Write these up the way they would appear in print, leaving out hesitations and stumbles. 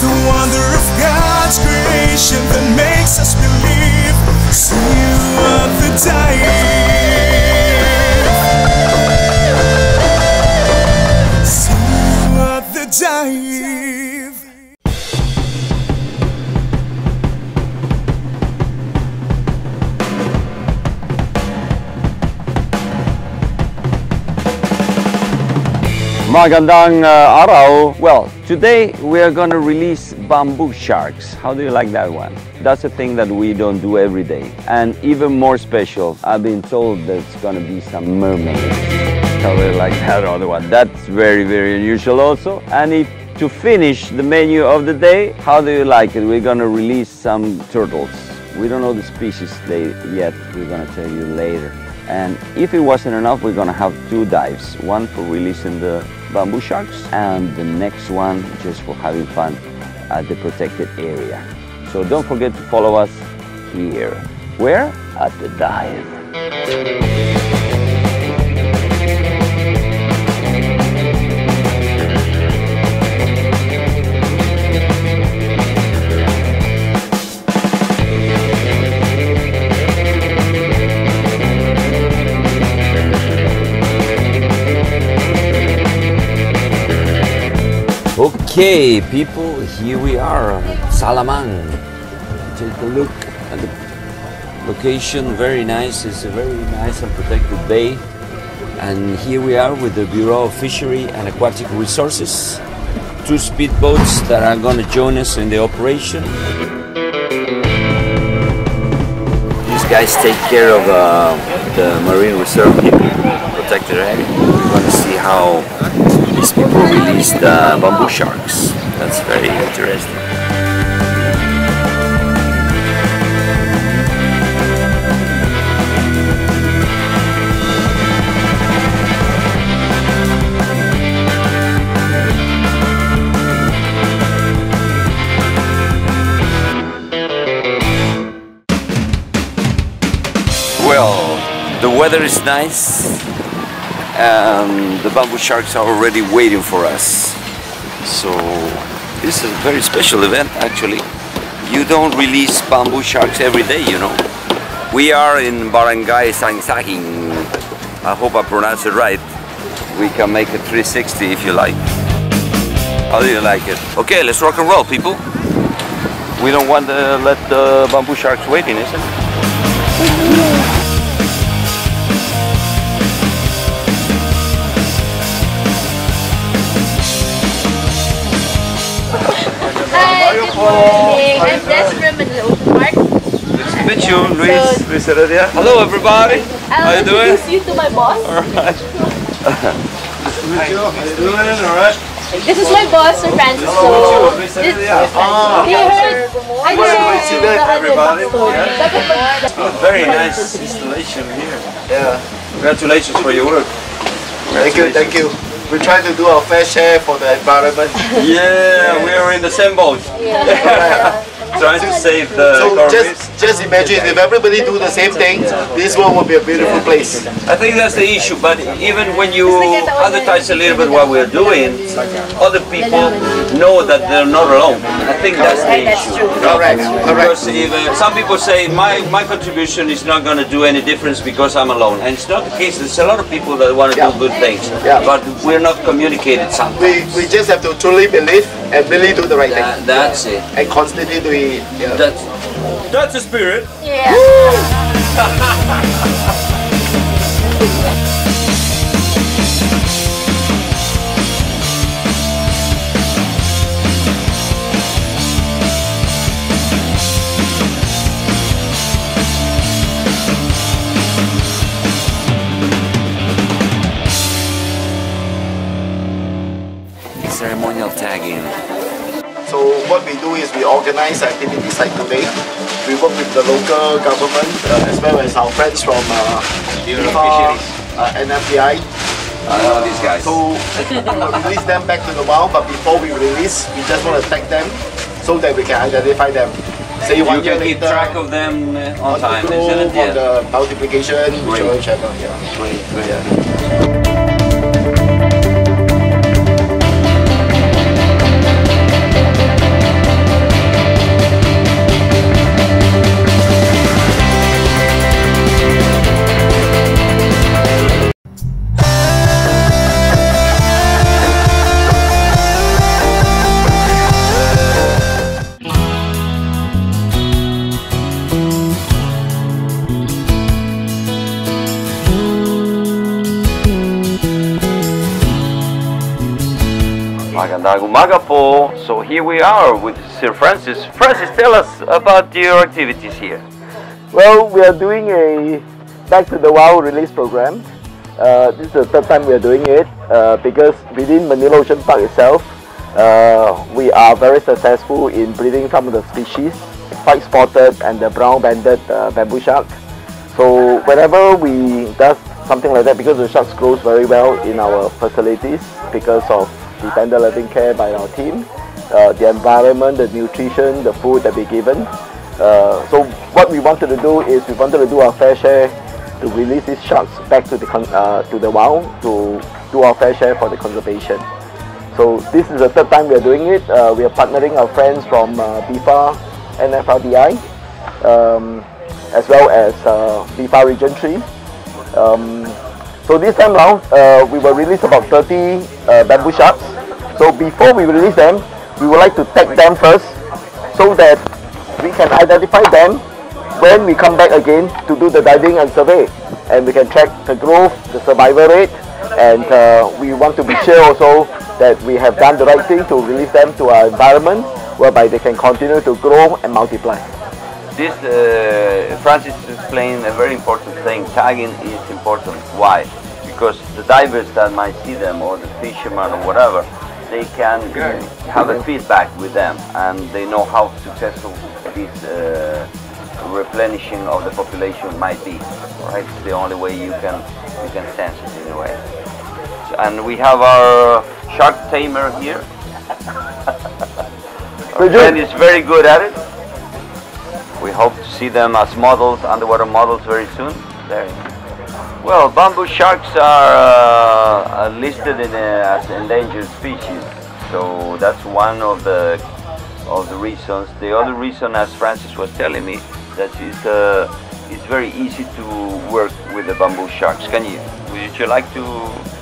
the wonder of God's creation that makes us believe. See you at the dive. See you at the dive. Magandang araw. Well, today we are going to release bamboo sharks. How do you like that one? That's a thing that we don't do every day. And even more special, I've been told there's going to be some mermaids. How do you like that other one? That's very, very unusual also. And to finish the menu of the day, how do you like it? We're going to release some turtles. We don't know the species yet. We're going to tell you later. And if it wasn't enough, we're going to have two dives. One for releasing the bamboo sharks and the next one just for having fun at the protected area. So don't forget to follow us here. Where? At the dive. Okay, people, here we are, Salaman. Take a look at the location, very nice. It's a very nice and protected bay. And here we are with the Bureau of Fishery and Aquatic Resources. Two speedboats that are going to join us in the operation. These guys take care of the marine reserve here, protected area. We're going to see how these people release the bamboo sharks. That's very interesting. Well, the weather is nice. The bamboo sharks are already waiting for us. So this is a very special event actually. You don't release bamboo sharks every day, you know. We are in Barangay Sangsahing. I hope I pronounced it right. We can make a 360 if you like. How do you like it? Okay, let's rock and roll, people. We don't want to let the bamboo sharks waiting, is it? I'm Des from the Ocean Park. Nice to meet you, Luis Heredia. Hello, everybody. How you doing? I'll introduce you to my boss. All right. Nice to meet you. How you doing? All right. This is my boss, Sir Francis. Hello, Luis Heredia. I Nice to meet everybody. Yeah. Very nice installation here. Yeah. Congratulations for your work. Thank you, thank you. We try to do our fair share for the environment. Yeah, we are in the same boat. Trying to save the So just imagine if everybody do the same thing, this world will be a beautiful place. I think that's the issue, but even when you advertise a little bit what we're doing, other people know that they're not alone. I think that's the issue. Correct. Because if, some people say my contribution is not going to do any difference because I'm alone, and it's not the case. There's a lot of people that want to do good things, but we're not communicated sometimes. We just have to truly believe and really do the right thing. That's it. And constantly do it. Yeah. That's the spirit. Yeah. Ceremonial tagging. So what we do is we organize activities like today. We work with the local government as well as our friends from NFDI. I know these guys. So we will release them back to the wild, but before we release, we just want to tag them so that we can identify them. Say you can keep track of them on time, isn't it? On the multiplication, whichever. Yeah. Great. Yeah. Magandang umaga po. So here we are with Sir Francis. Francis, tell us about your activities here. Well, we are doing a Back to the Wild release program. This is the third time we are doing it because within Manila Ocean Park itself, we are very successful in breeding some of the species, white spotted and the brown banded bamboo shark. So whenever we do something like that, because the sharks grows very well in our facilities because of the tender loving care by our team, the environment, the nutrition, the food that we're given. So what we wanted to do is we wanted to do our fair share to release these sharks back to the wild to do our fair share for the conservation. So this is the third time we are doing it. We are partnering our friends from BIFA, NFRDI, as well as BIFA Region 3. So this time round, we will release about 30 bamboo sharks. So before we release them, we would like to tag them first so that we can identify them when we come back again to do the diving and survey. And we can track the growth, the survival rate, and we want to be sure also that we have done the right thing to release them to our environment whereby they can continue to grow and multiply. This, Francis explained a very important thing. Tagging is important. Why? Because the divers that might see them, or the fishermen or whatever, they can have a feedback with them, and they know how successful this replenishing of the population might be. Right? It's the only way you can sense it in a way. So, and we have our shark tamer here. Our friend is very good at it. We hope to see them as models, underwater models, very soon. There. Well, bamboo sharks are listed as endangered species, so that's one of the reasons. The other reason, as Francis was telling me, that it's very easy to work with the bamboo sharks. Would you like to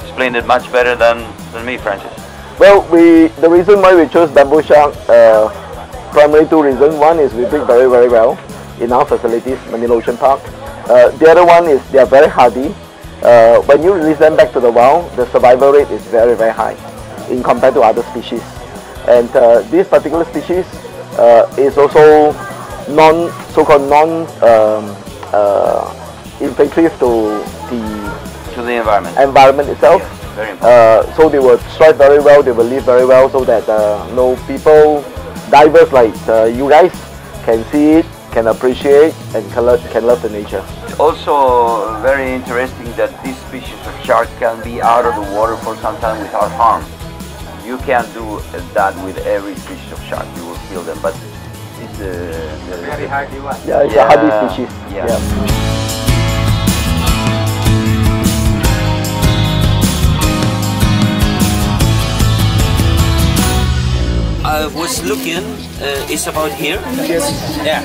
explain it much better than me, Francis? Well, the reason why we chose bamboo shark, primarily two reasons. One is we breed very, very well in our facilities, Manila Ocean Park. The other one is they are very hardy. When you release them back to the wild, the survival rate is very, very high in compared to other species. And this particular species is also so-called non-invasive to the environment. Environment itself. Yes, very important. So they will strive very well, they will live very well, so that people, divers like you guys, can see it, can appreciate, and can love the nature. It's also very interesting that this species of shark can be out of the water for some time without harm. You can't do that with every species of shark. You will kill them, but it's very hardy one. Yeah, it's a hardy species. Yeah. I was looking, it's about here? Yes. Yeah.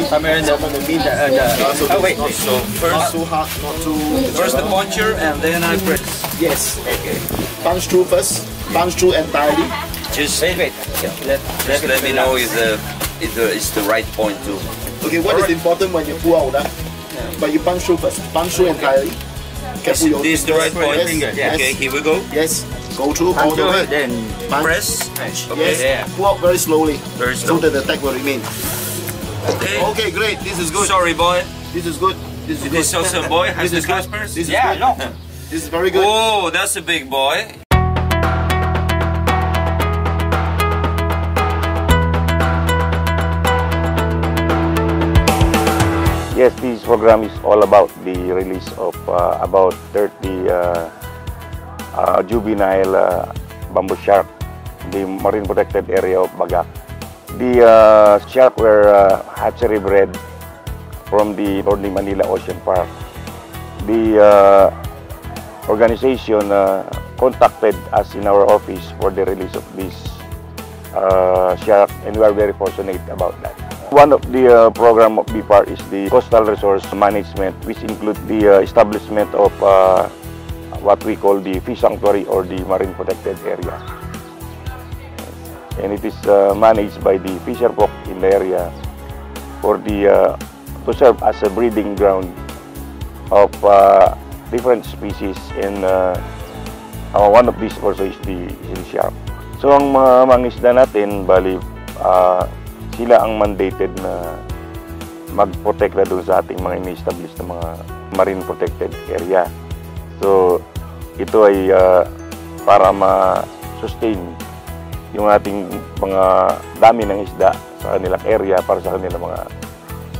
Somewhere in the mean. Oh wait, so Not too hard, not too... first the puncher and then I press. Yes. Okay. Punch through first. Punch through entirely. Just wait. Just let me know if it's the right point too. Okay, what is important when you pull out that? But you punch through first. Punch through entirely. This is the right point. Yes. Okay, here we go. Yes. Go through all the way. Then Punch. press. Okay. Yes. Pull out very slowly. Very So slow. that the tag will remain. Okay. Okay, great. This is good. Sorry, boy. This is good. This is Did good. this also boy has This the is good. claspers? This is good. This is very good. Oh, that's a big boy. Yes, this program is all about the release of about 30 juvenile bamboo shark in the marine protected area of Bagak. The shark were hatchery bred from the Manila Ocean Park. The organization contacted us in our office for the release of this shark, and we are very fortunate about that. One of the program of BIFAR is the coastal resource management, which include the establishment of what we call the fish sanctuary or the marine protected area. And it is managed by the fisher folk in the area for the to serve as a breeding ground of different species, and one of these also is the shark. So ang mga mangisda natin, bali sila ang mandated na magprotekta doon sa ating mga ini-establish na mga marine protected area. So ito ay para ma-sustain yung ating mga dami ng isda sa kanilang area para sa kanilang mga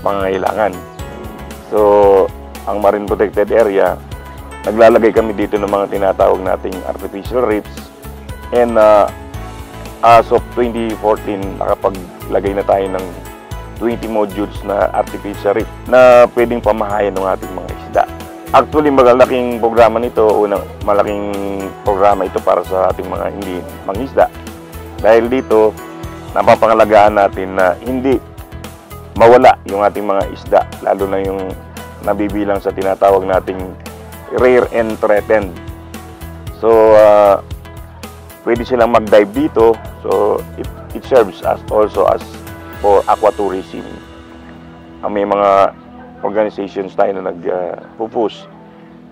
pangangailangan. So ang marine protected area, naglalagay kami dito ng mga tinatawag nating artificial reefs, and as of 2014 nakapaglagay na tayo ng 20 modules na artificial reef na pwedeng pamahayan ng ating mga isda. Actually, malaking programa nito, malaking programa ito para sa ating mga hindi mangisda. Dahil dito, napapangalagaan natin na hindi mawala yung ating mga isda, lalo na yung nabibilang sa tinatawag nating rare and threatened. So, pwede silang mag-dive dito. So, it serves as also as for aquatourism. May mga organizations tayo na nag-push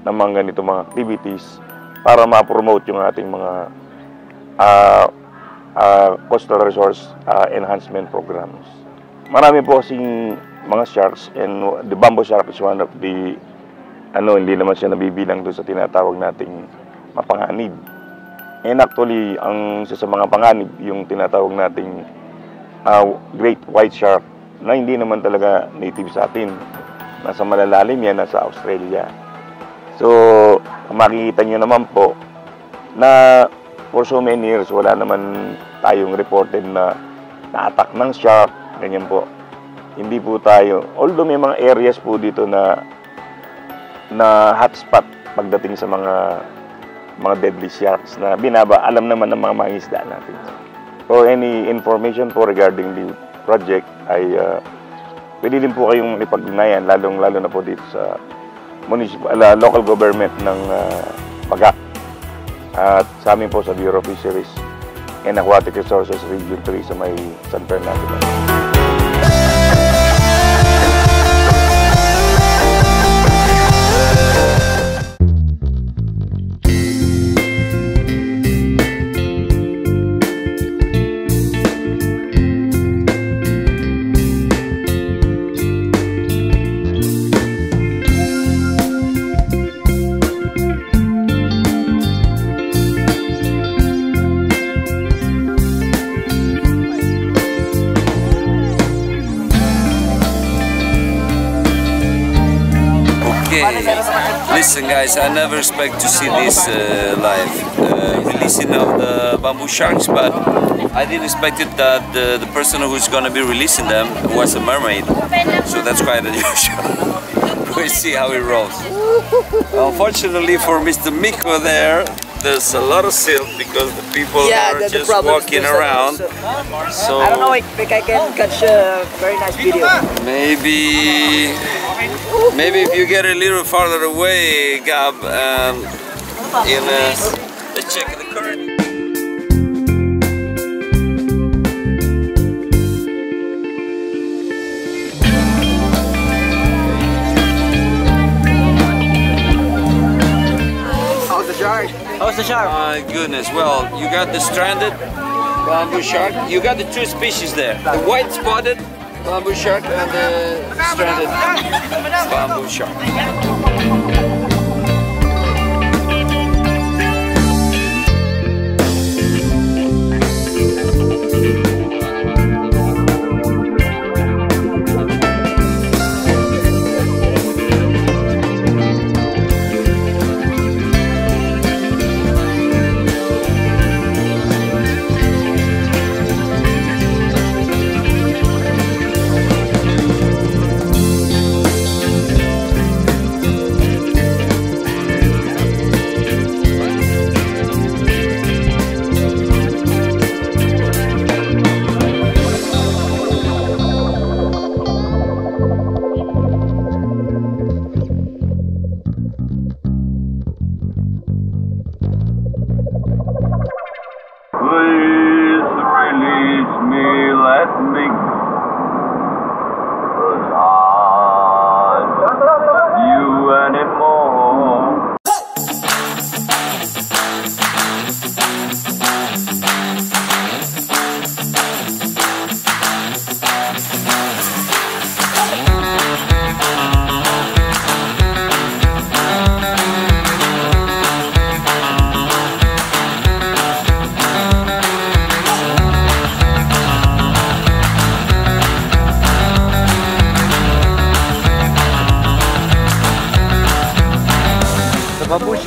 ng mga ganito mga activities para ma-promote yung ating mga coastal resource enhancement programs. Marami po kasing mga sharks, and the bamboo shark is one of the hindi naman siya nabibilang doon sa tinatawag nating mapanganib. And actually, ang isa sa mga panganib yung tinatawag nating great white shark na hindi naman talaga native sa atin. Nasa malalalim yan, nasa Australia. So, makikita nyo naman po na for so many years, wala naman tayong reported na na-attack ng shark, ganyan po. Hindi po tayo, although may mga areas po dito na hotspot pagdating sa mga deadly sharks na alam naman ng mga mangisda natin. For any information po regarding the project ay pwede din po kayong ipag-ugnayan, lalo na po dito sa local government ng Baga at sa amin po sa Bureau of Fisheries and Aquatic Resources Region 3 sa may San Fernando. Listen guys, I never expect to see this live releasing of the bamboo sharks, but I didn't expect it that the person who's going to be releasing them was a mermaid, so that's quite unusual. We'll see how it rolls. Unfortunately for Mr. Miko there's a lot of silt because the people are just walking around. So I don't know if I can catch a very nice video. Maybe if you get a little farther away, Gab, let's check the current. How's the shark? How's the shark? My goodness, well, you got the stranded bamboo shark. You got the two species there. The white spotted bamboo shark and the stranded bamboo shark.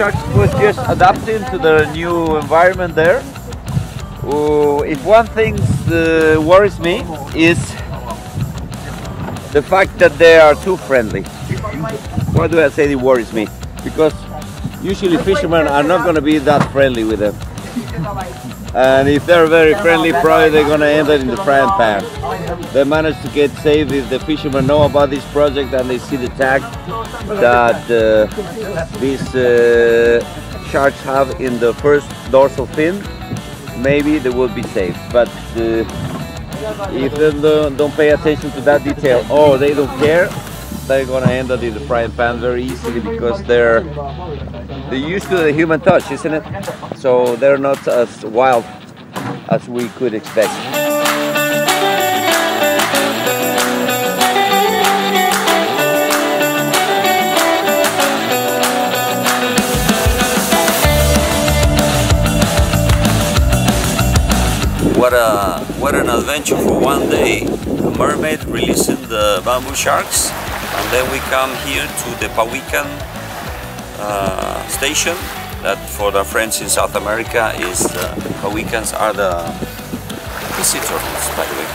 sharks was just adapting to the new environment there. If one thing worries me is the fact that they are too friendly. Why do I say it worries me? Because usually fishermen are not going to be that friendly with them. And if they're very friendly, probably they're going to end up in the frying pan. They managed to get saved if the fishermen know about this project and they see the tag that these sharks have in the first dorsal fin. Maybe they will be safe. But if they don't pay attention to that detail or they don't care, they're going to end up in the frying pan very easily because they're used to the human touch, isn't it? So they're not as wild as we could expect. What an adventure for one day. A mermaid releasing the bamboo sharks, and then we come here to the Pawikan station. That for the friends in South America is Pawikans are the sea turtles, by the way.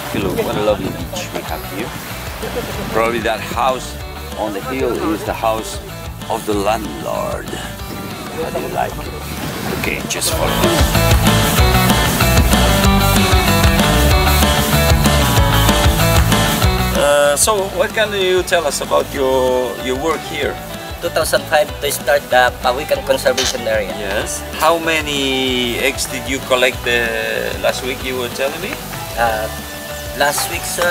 Okay, look what a lovely beach we have here. Probably that house on the hill is the house of the landlord. How do you like it? Okay, just follow me. So what can you tell us about your work here? 2005 to start the Pawikan Conservation Area. Yes. How many eggs did you collect last week, you were telling me? Last week, sir,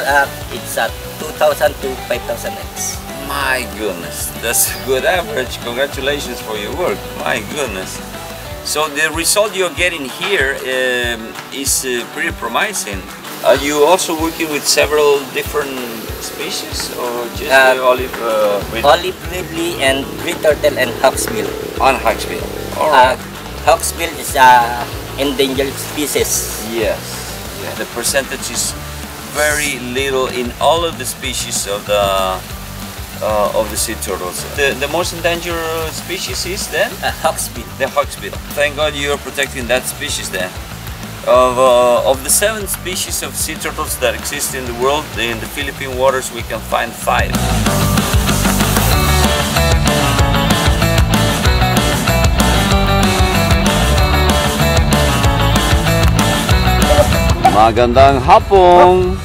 it's 2,000 to 5,000 eggs. My goodness, that's a good average. Congratulations for your work. My goodness. So the result you're getting here is pretty promising. Are you also working with several different species or just olive? Olive ridley and green turtle and hawksbill. On hawksbill. All right. Hawksbill is an endangered species. Yes. Yeah. The percentage is very little in all of the species of the sea turtles. The most endangered species is then? Hawksbill. The hawksbill. Thank God you're protecting that species then. Of the 7 species of sea turtles that exist in the world, in the Philippine waters we can find 5. Magandang hapon!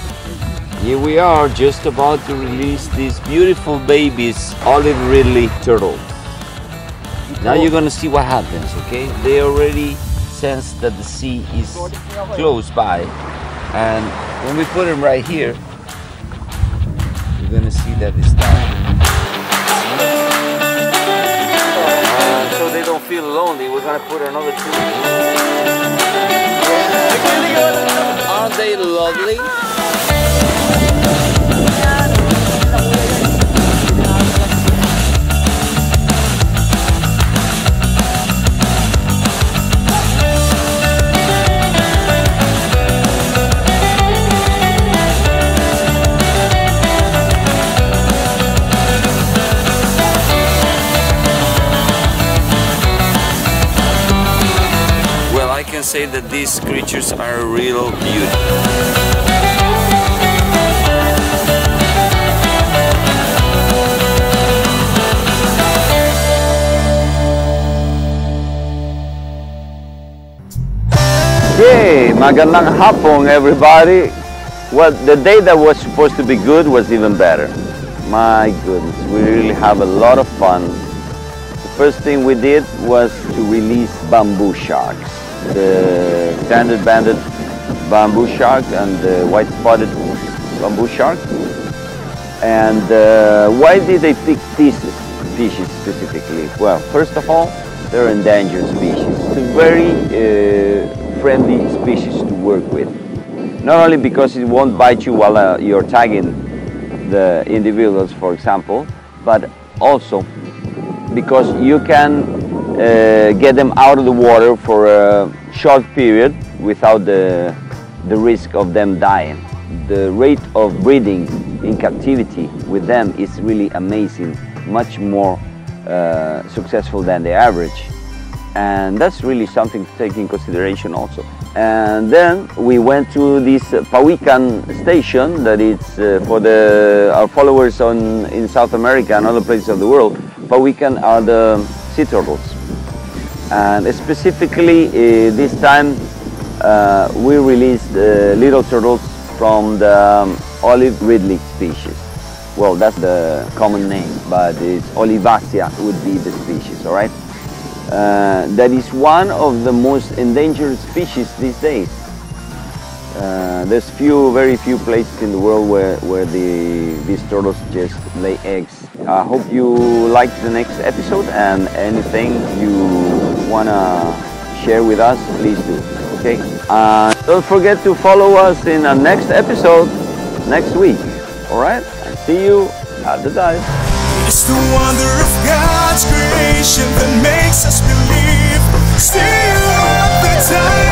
Here we are just about to release these beautiful babies, olive ridley turtles. Now you're gonna see what happens, okay? They already sense that the sea is close by, and when we put them right here, you're gonna see that they start. So they don't feel lonely, we're gonna put another 2. Aren't they lovely? I can say that these creatures are a real beauty. Okay, magandang hapon everybody. Well, the day that was supposed to be good was even better. My goodness, we really have a lot of fun. The first thing we did was to release bamboo sharks. The standard banded bamboo shark and the white spotted bamboo shark. And why did they pick these species specifically? Well, first of all, they're endangered species. It's a very friendly species to work with. Not only because it won't bite you while you're tagging the individuals, for example, but also because you can get them out of the water for a short period without the risk of them dying. The rate of breeding in captivity with them is really amazing, much more successful than the average. And that's really something to take in consideration also. And then we went to this Pawikan station that is for our followers in South America and other places of the world. Pawikan are the sea turtles. And specifically this time we released little turtles from the olive ridley species. Well, that's the common name, but it's Olivacea would be the species, all right? That is one of the most endangered species these days. There's very few places in the world where these turtles just lay eggs. I hope you liked the next episode, and anything you wanna share with us, please do, okay? Don't forget to follow us in our next episode next week, all right? And see you at the dive. It's the wonder of God's creation that makes us believe. Still at the time.